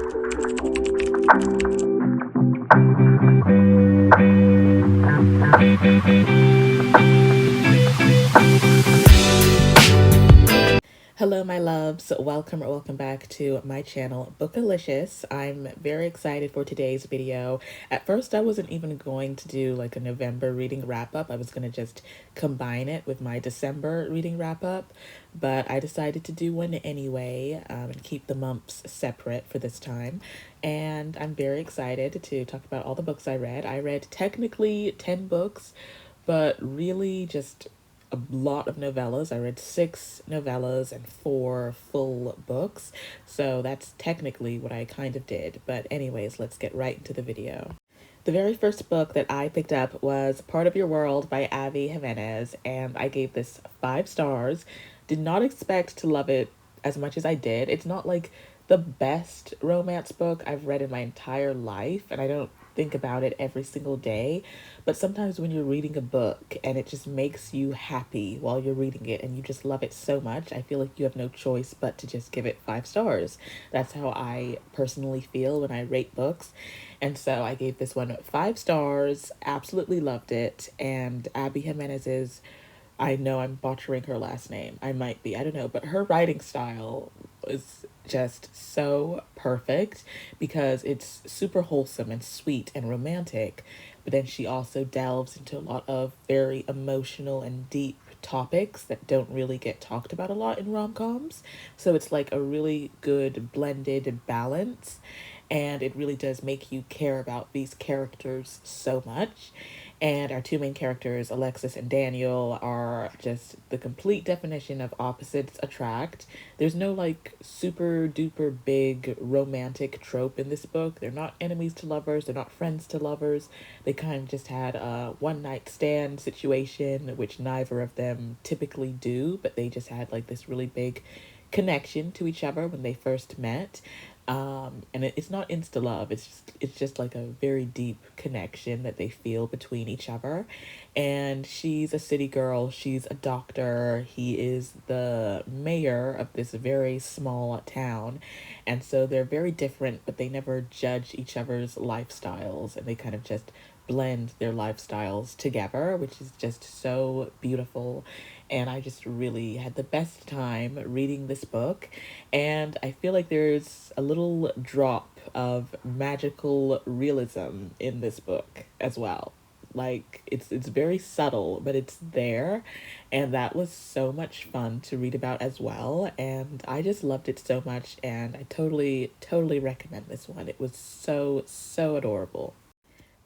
Hello, my loves. Welcome or welcome back to my channel, Bookalicious. I'm very excited for today's video. At first, I wasn't even going to do like a November reading wrap up. I was going to just combine it with my December reading wrap up, but I decided to do one anyway and keep the months separate for this time. And I'm very excited to talk about all the books I read. I read technically 10 books, but really just a lot of novellas. I read 6 novellas and 4 full books. So that's technically what I kind of did. But, anyways, let's get right into the video. The very first book that I picked up was Part of Your World by Abby Jimenez, and I gave this 5 stars. Did not expect to love it as much as I did. It's not like the best romance book I've read in my entire life, and I don't think about it every single day. But sometimes when you're reading a book and it just makes you happy while you're reading it and you just love it so much, I feel like you have no choice but to just give it 5 stars. That's how I personally feel when I rate books. And so I gave this one 5 stars, absolutely loved it. And Abby Jimenez's, I know I'm butchering her last name. I might be, I don't know, but her writing style is just so perfect because it's super wholesome and sweet and romantic. But then she also delves into a lot of very emotional and deep topics that don't really get talked about a lot in rom-coms. So it's like a really good blended balance, and it really does make you care about these characters so much. And our 2 main characters, Alexis and Daniel, are just the complete definition of opposites attract. There's no like super duper big romantic trope in this book. They're not enemies to lovers, they're not friends to lovers. They kind of just had a one night stand situation, which neither of them typically do, but they just had like this really big connection to each other when they first met. And it's not insta love. It's just like a very deep connection that they feel between each other. And she's a city girl. She's a doctor. He is the mayor of this very small town, and so they're very different, but they never judge each other's lifestyles, and they kind of just blend their lifestyles together, which is just so beautiful. And I just really had the best time reading this book. And I feel like there's a little drop of magical realism in this book as well. Like it's very subtle, but it's there, and that was so much fun to read about as well. And I just loved it so much, and I totally recommend this one. It was so adorable.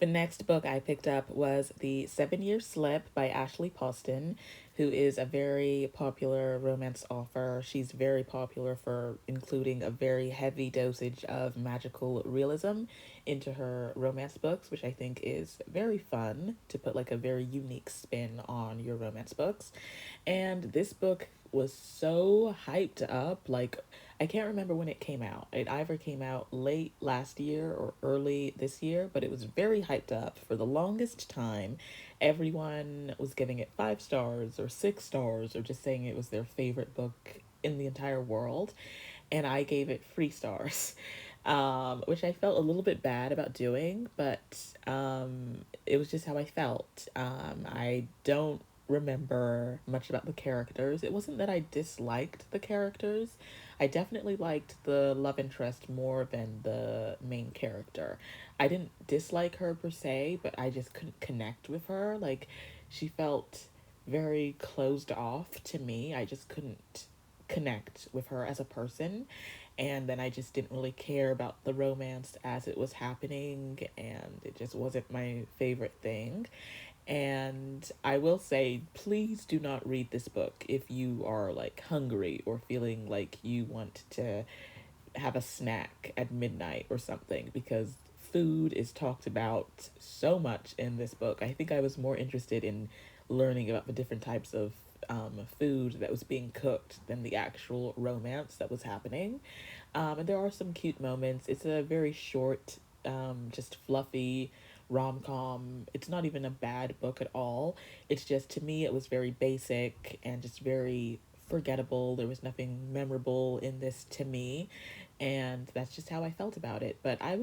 The next book I picked up was The 7 Year Slip by Ashley Poston, who is a very popular romance author. She's very popular for including a very heavy dosage of magical realism into her romance books, which I think is very fun to put like a very unique spin on your romance books. And this book was so hyped up. Like, I can't remember when it came out. It either came out late last year or early this year, but it was very hyped up for the longest time. Everyone was giving it 5 stars or 6 stars or just saying it was their favorite book in the entire world. And I gave it 3 stars, which I felt a little bit bad about doing, but it was just how I felt. I don't remember much about the characters. It wasn't that I disliked the characters. I definitely liked the love interest more than the main character. I didn't dislike her per se, but I just couldn't connect with her. Like, she felt very closed off to me. I just couldn't connect with her as a person. And then I just didn't really care about the romance as it was happening, and it just wasn't my favorite thing. And I will say, please do not read this book if you are like hungry or feeling like you want to have a snack at midnight or something, because food is talked about so much in this book. I think I was more interested in learning about the different types of food that was being cooked than the actual romance that was happening. And there are some cute moments. It's a very short, just fluffy rom com. It's not even a bad book at all. It's just, to me, it was very basic and just very forgettable. There was nothing memorable in this to me. And that's just how I felt about it. But I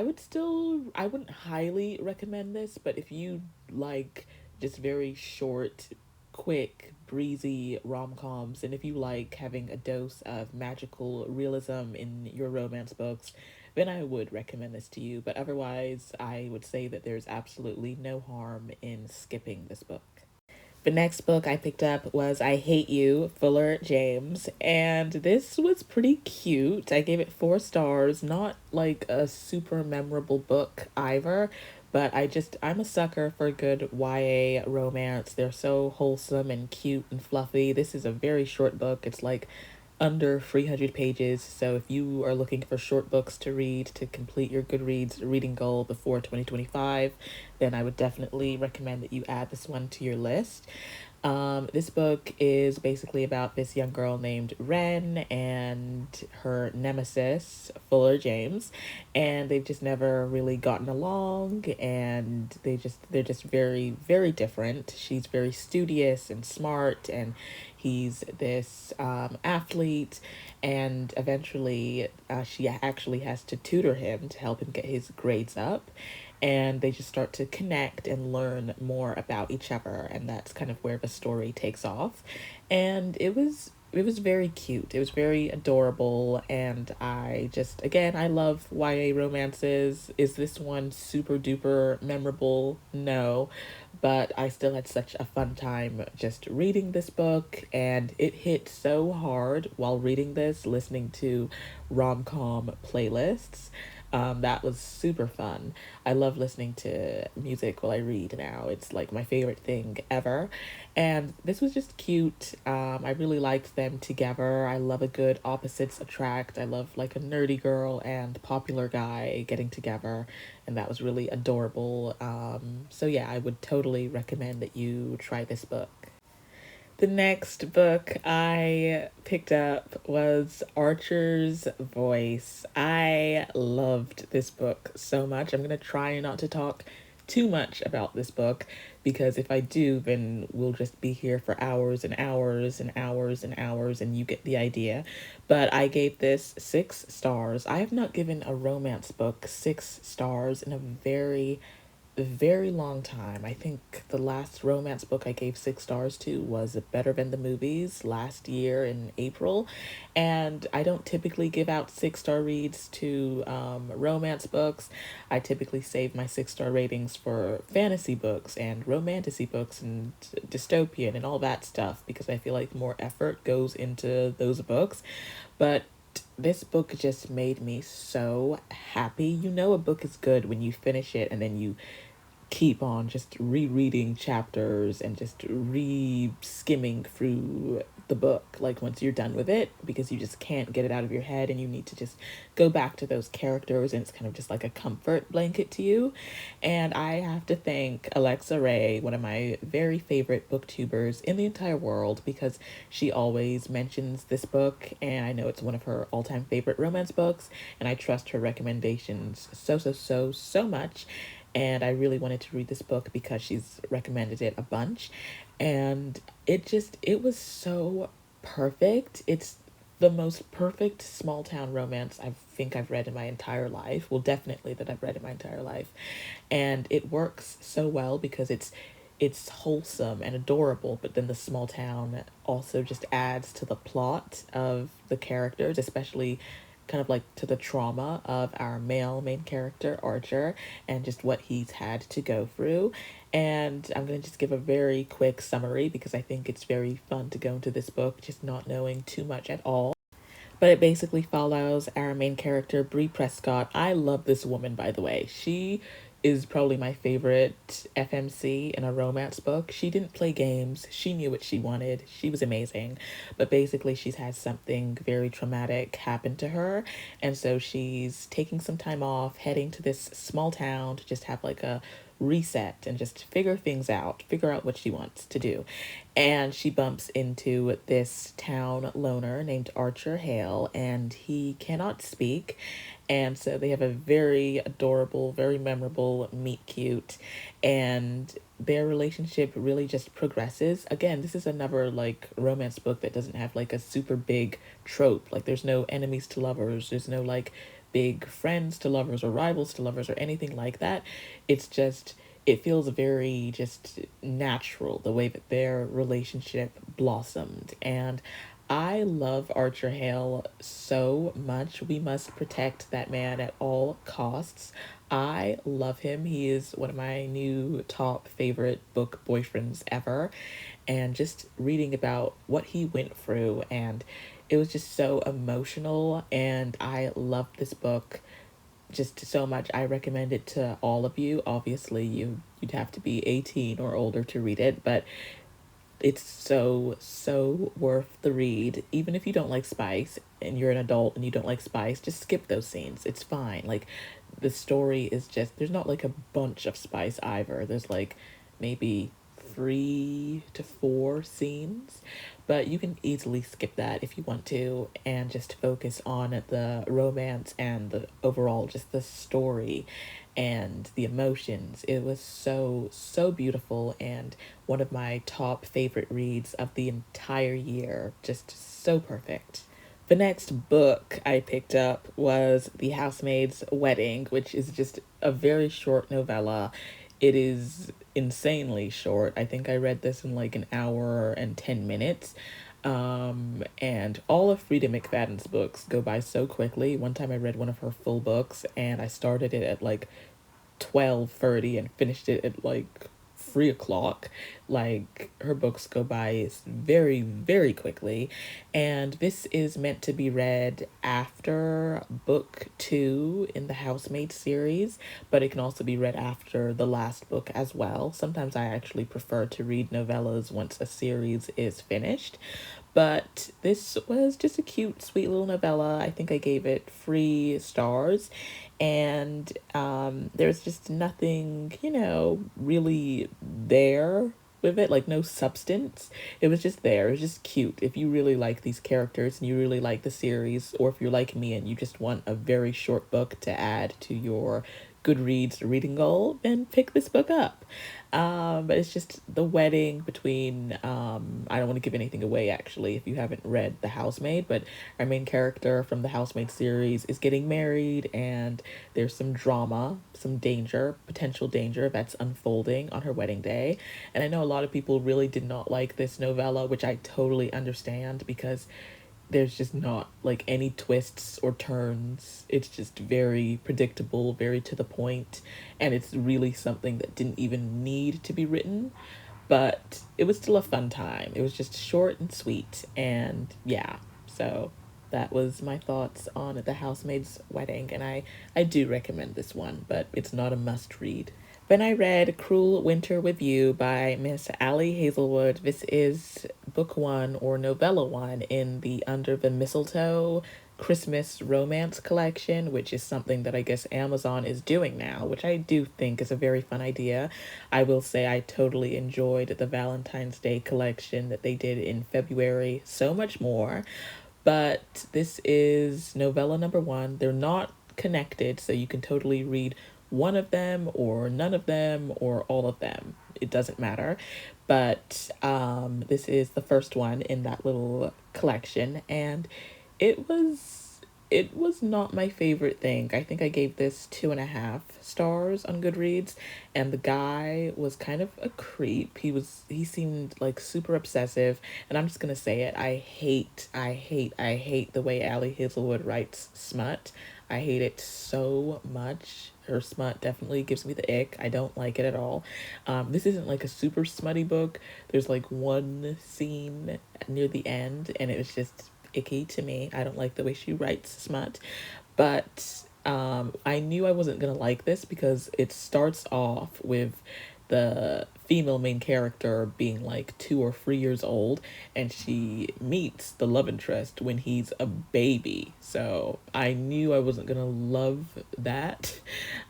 wouldn't highly recommend this, but if you like just very short, quick, breezy rom-coms, and if you like having a dose of magical realism in your romance books, then I would recommend this to you. But otherwise, I would say that there's absolutely no harm in skipping this book. The next book I picked up was I Hate You, Fuller James, and this was pretty cute. I gave it 4 stars, not like a super memorable book either, but I'm a sucker for good YA romance. They're so wholesome and cute and fluffy. This is a very short book. It's like under 300 pages. So if you are looking for short books to read to complete your Goodreads reading goal before 2025, then I would definitely recommend that you add this one to your list. This book is basically about this young girl named Ren and her nemesis, Fuller James, and they've just never really gotten along, and they're just very, very different. She's very studious and smart, and he's this athlete, and eventually she actually has to tutor him to help him get his grades up, and they just start to connect and learn more about each other, and that's kind of where the story takes off. And it was very cute. It was very adorable, and I just, again, I love YA romances. Is this one super duper memorable? No, but I still had such a fun time just reading this book, and it hit so hard while reading this, listening to rom-com playlists. That was super fun. I love listening to music while I read now. It's like my favorite thing ever. And this was just cute. I really liked them together. I love a good opposites attract. I love like a nerdy girl and popular guy getting together. And that was really adorable. So yeah, I would totally recommend that you try this book. The next book I picked up was Archer's Voice. I loved this book so much. I'm going to try not to talk too much about this book because if I do, then we'll just be here for hours and hours and hours and hours, and you get the idea. But I gave this 6 stars. I have not given a romance book 6 stars in a very long time. I think the last romance book I gave 6 stars to was Better Than the Movies last year in April. And I don't typically give out 6 star reads to romance books. I typically save my 6 star ratings for fantasy books and romantasy books and dystopian and all that stuff because I feel like more effort goes into those books. But this book just made me so happy. You know, a book is good when you finish it and then you keep on just rereading chapters and just re skimming through the book like once you're done with it because you just can't get it out of your head and you need to just go back to those characters, and it's kind of just like a comfort blanket to you. And I have to thank Alexa Ray, one of my very favorite booktubers in the entire world, because she always mentions this book and I know it's one of her all-time favorite romance books, and I trust her recommendations so much. And I really wanted to read this book because she's recommended it a bunch. And it was so perfect. It's the most perfect small town romance I think I've read in my entire life. Well, definitely that I've read in my entire life. And it works so well because it's wholesome and adorable, but then the small town also just adds to the plot of the characters, especially kind of like to the trauma of our male main character, Archer, and just what he's had to go through. And I'm going to just give a very quick summary because I think it's very fun to go into this book just not knowing too much at all. But it basically follows our main character, Bree Prescott. I love this woman, by the way. She is probably my favorite FMC in a romance book. She didn't play games. She knew what she wanted. She was amazing. But basically, she's had something very traumatic happen to her. And so she's taking some time off, heading to this small town to just have like a reset and just figure out what she wants to do. And she bumps into this town loner named Archer Hale, and he cannot speak. And so they have a very adorable, very memorable meet cute. And their relationship really just progresses. Again, this is another like romance book that doesn't have like a super big trope. Like there's no enemies to lovers, there's no like big friends to lovers or rivals to lovers or anything like that. It's just it feels very just natural the way that their relationship blossomed. And I love Archer Hale so much. We must protect that man at all costs. I love him. He is one of my new top favorite book boyfriends ever. And just reading about what he went through, and it was just so emotional. And I loved this book just so much. I recommend it to all of you. Obviously, you'd have to be 18 or older to read it, but it's so worth the read. Even if you don't like spice and you're an adult and you don't like spice, just skip those scenes. It's fine. Like the story is just there's not like a bunch of spice either. There's like maybe 3 to 4 scenes, but you can easily skip that if you want to and just focus on the romance and the overall just the story and the emotions. It was so beautiful and one of my top favorite reads of the entire year. Just so perfect. The next book I picked up was The Housemaid's Wedding, which is just a very short novella. It is insanely short. I think I read this in like an hour and 10 minutes. And all of Frida McFadden's books go by so quickly. One time I read one of her full books and I started it at like 12:30 and finished it at like 3 o'clock. Like her books go by very quickly, and this is meant to be read after book 2 in the Housemaid series, but it can also be read after the last book as well. Sometimes I actually prefer to read novellas once a series is finished, but this was just a cute, sweet little novella. I think I gave it 3 stars. And there's just nothing, really there with it, like no substance. It was just there. It was just cute. If you really like these characters and you really like the series, or if you're like me and you just want a very short book to add to your Goodreads reading goal, then pick this book up. But it's just the wedding between, I don't want to give anything away actually if you haven't read The Housemaid, but our main character from the Housemaid series is getting married, and there's some drama, some danger, potential danger that's unfolding on her wedding day. And I know a lot of people really did not like this novella, which I totally understand because there's just not like any twists or turns. It's just very predictable, very to the point, and it's really something that didn't even need to be written. But it was still a fun time. It was just short and sweet, and yeah. So that was my thoughts on The Housemaid's Wedding, and I do recommend this one, but it's not a must read. Then I read Cruel Winter with You by Miss Allie Hazelwood. This is book 1 or novella 1 in the Under the Mistletoe Christmas romance collection, which is something that I guess Amazon is doing now, which I do think is a very fun idea. I will say I totally enjoyed the Valentine's Day collection that they did in February so much more. But this is novella number 1. They're not connected, so you can totally read one of them or none of them or all of them. It doesn't matter. But this is the first one in that little collection, and it was it was not my favorite thing. I think I gave this 2.5 stars on Goodreads, and the guy was kind of a creep. He seemed like super obsessive, and I'm just gonna say it. I hate the way Allie Hazelwood writes smut. I hate it so much. Her smut definitely gives me the ick. I don't like it at all. This isn't like a super smutty book. There's like one scene near the end, and it was just icky to me. I don't like the way she writes smut. But I knew I wasn't gonna like this because it starts off with the female main character being like 2 or 3 years old, and she meets the love interest when he's a baby. So I knew I wasn't gonna love that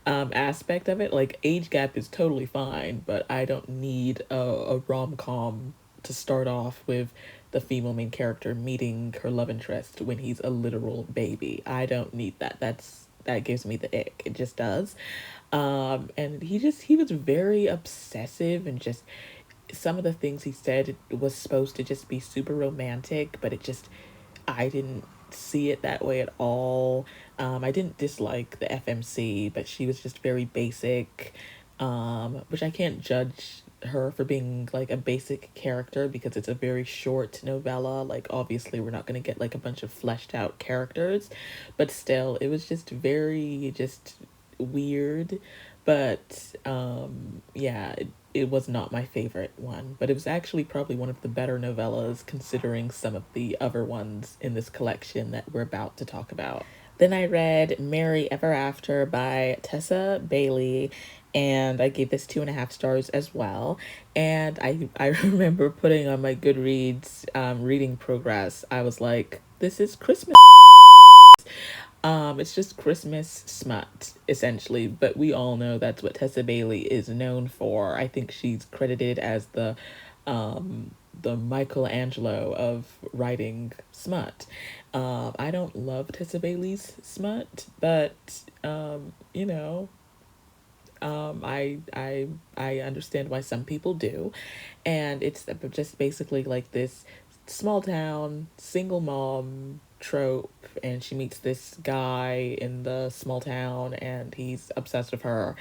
aspect of it. Like, age gap is totally fine, but I don't need a rom-com to start off with the female main character meeting her love interest when he's a literal baby. I don't need that. that gives me the ick. It just does. And he was very obsessive, and just some of the things he said was supposed to just be super romantic, but it just, I didn't see it that way at all. I didn't dislike the FMC, but she was just very basic, which I can't judge her for being like a basic character because it's a very short novella. Like, obviously, we're not going to get like a bunch of fleshed out characters, but still, it was just very, just weird. But yeah, it was not my favorite one, but it was actually probably one of the better novellas considering some of the other ones in this collection that we're about to talk about. Then I read Merry Ever After by Tessa Bailey, and I gave this 2.5 stars as well. And I remember putting on my Goodreads reading progress, I was like, this is Christmas. It's just Christmas smut, essentially, but we all know that's what Tessa Bailey is known for. I think she's credited as the Michelangelo of writing smut. I don't love Tessa Bailey's smut, but you know, I understand why some people do, and it's just basically like this small town single mom trope, and she meets this guy in the small town, and he's obsessed with her,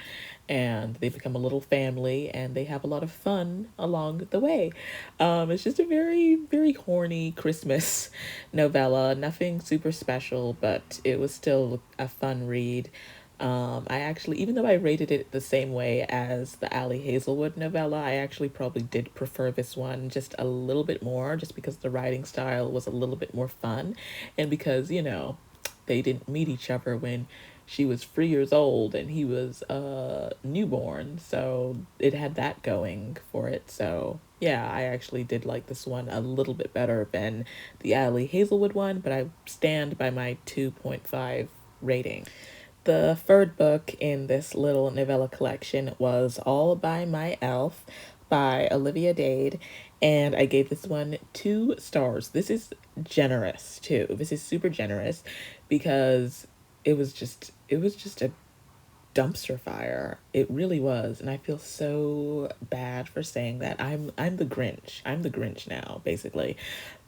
and they become a little family, and they have a lot of fun along the way. It's just a very, very horny Christmas novella. Nothing super special, but it was still a fun read. I actually, even though I rated it the same way as the Ali Hazelwood novella, I actually probably did prefer this one just a little bit more, just because the writing style was a little bit more fun, and because, they didn't meet each other when she was 3 years old and he was newborn, so it had that going for it. So yeah, I actually did like this one a little bit better than the Ali Hazelwood one, but I stand by my 2.5 rating. The third book in this little novella collection was All by My Elf by Olivia Dade, and I gave this one 2 stars. This is generous too. This is super generous because it was just a dumpster fire. It really was, and I feel so bad for saying that. I'm the Grinch. I'm the Grinch now, basically.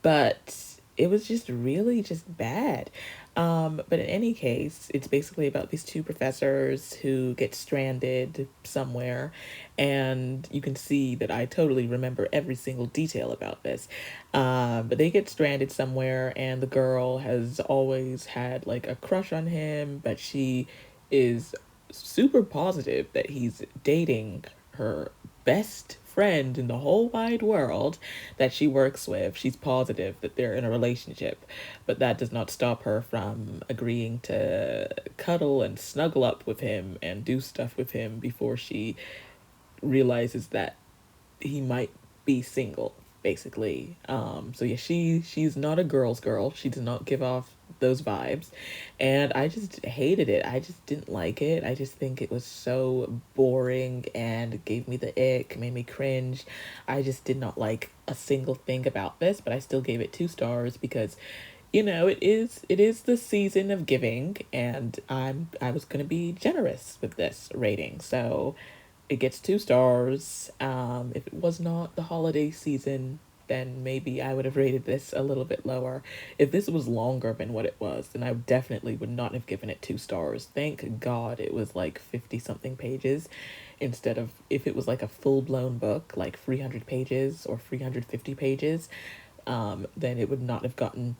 But it was just really just bad. But in any case, it's basically about these two professors who get stranded somewhere, and you can see that I totally remember every single detail about this. But they get stranded somewhere, and the girl has always had like a crush on him, but she is super positive that he's dating her best friend in the whole wide world that she works with. She's positive that they're in a relationship, but that does not stop her from agreeing to cuddle and snuggle up with him and do stuff with him before she realizes that he might be single, basically. So yeah, she's not a girl's girl. She does not give off those vibes, and I just hated it. I just didn't like it. I just think it was so boring and gave me the ick, made me cringe. I just did not like a single thing about this, but I still gave it 2 stars because it is the season of giving, and I was going to be generous with this rating. So it gets 2 stars. If it was not the holiday season, then maybe I would have rated this a little bit lower. If this was longer than what it was, then I definitely would not have given it 2 stars. Thank God it was like 50 something pages instead of, if it was like a full blown book, like 300 pages or 350 pages, then it would not have gotten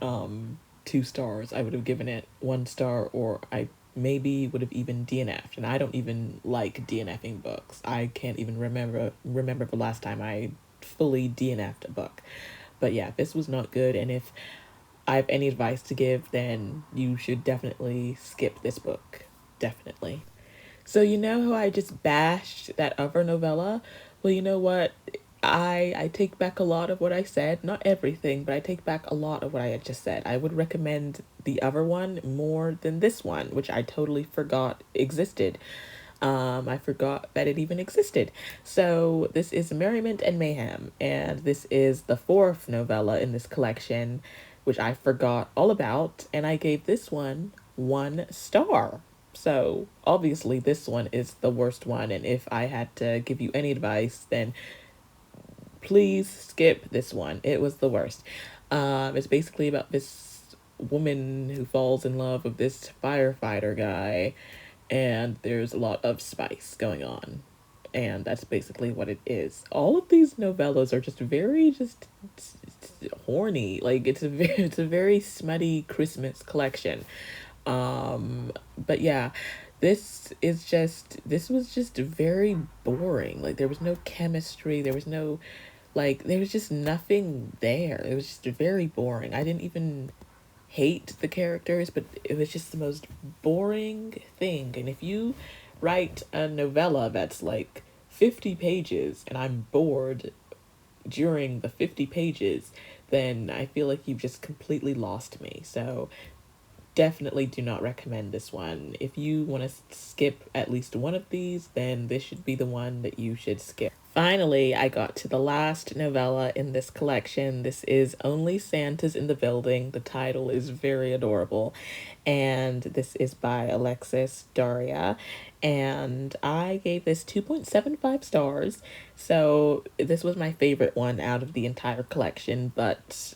2 stars. I would have given it 1 star, or I maybe would have even DNF'd. And I don't even like DNFing books. I can't even remember the last time I fully DNF'd a book. But yeah, this was not good, and if I have any advice to give, then you should definitely skip this book. Definitely. So you know how I just bashed that other novella? Well, you know what? I take back a lot of what I said. Not everything, but I take back a lot of what I had just said. I would recommend the other one more than this one, which I totally forgot existed. I forgot that it even existed. So this is Merriment and Mayhem, and this is the fourth novella in this collection, which I forgot all about, and I gave this one 1 star. So obviously this one is the worst one, and if I had to give you any advice, then please skip this one. It was the worst. It's basically about this woman who falls in love with this firefighter guy, and there's a lot of spice going on. And that's basically what it is. All of these novellas are just very horny. Like it's a very smutty Christmas collection. But yeah, this was just very boring. Like there was no chemistry, there was just nothing there. It was just very boring. I didn't even hate the characters, but it was just the most boring thing. And if you write a novella that's like 50 pages and I'm bored during the 50 pages, then I feel like you've just completely lost me. So definitely do not recommend this one. If you want to skip at least one of these, then this should be the one that you should skip. Finally, I got to the last novella in this collection. This is Only Santa's in the Building. The title is very adorable. And this is by Alexis Daria. And I gave this 2.75 stars. So this was my favorite one out of the entire collection. But,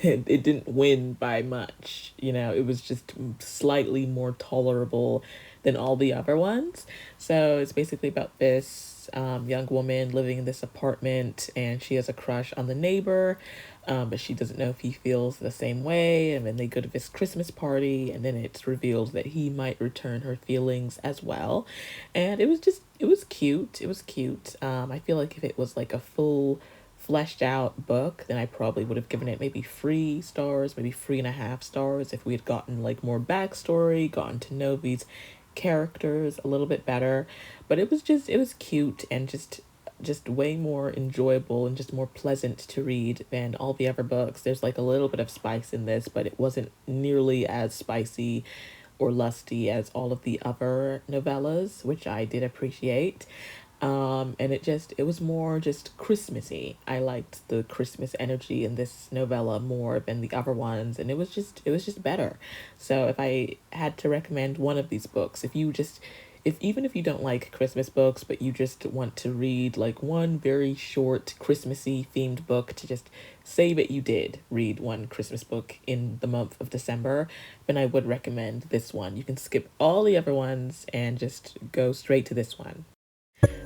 it didn't win by much. It was just slightly more tolerable than all the other ones. So it's basically about this young woman living in this apartment, and she has a crush on the neighbor, but she doesn't know if he feels the same way. And then they go to this Christmas party, and then it's revealed that he might return her feelings as well. And it was cute. It was cute. I feel like if it was like a full fleshed out book, then I probably would have given it maybe 3 stars, maybe 3.5 stars, if we had gotten like more backstory, gotten to know these characters a little bit better. But it was cute and just way more enjoyable and just more pleasant to read than all the other books. There's like a little bit of spice in this, but it wasn't nearly as spicy or lusty as all of the other novellas, which I did appreciate. And it was more just Christmassy. I liked the Christmas energy in this novella more than the other ones, and it was just better. So if I had to recommend one of these books, if even if you don't like Christmas books, but you just want to read like one very short Christmassy themed book to just say that you did read one Christmas book in the month of December, then I would recommend this one. You can skip all the other ones and just go straight to this one.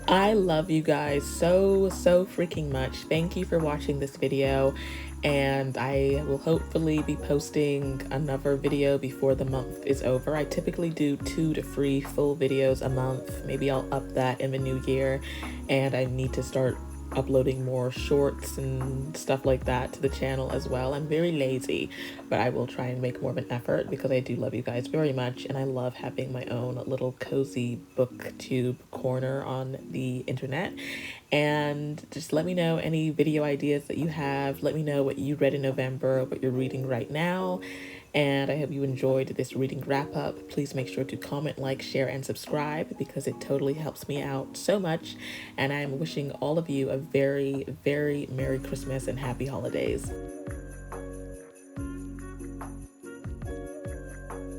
I love you guys so freaking much. Thank you for watching this video, and I will hopefully be posting another video before the month is over. I typically do 2 to 3 full videos a month. Maybe I'll up that in the new year, and I need to start uploading more shorts and stuff like that to the channel as well. I'm very lazy, but I will try and make more of an effort because I do love you guys very much, and I love having my own little cozy booktube corner on the internet. And just let me know any video ideas that you have. Let me know what you read in November, what you're reading right now. And I hope you enjoyed this reading wrap up. Please make sure to comment, like, share, and subscribe because it totally helps me out so much. And I'm wishing all of you a very, very Merry Christmas and Happy Holidays.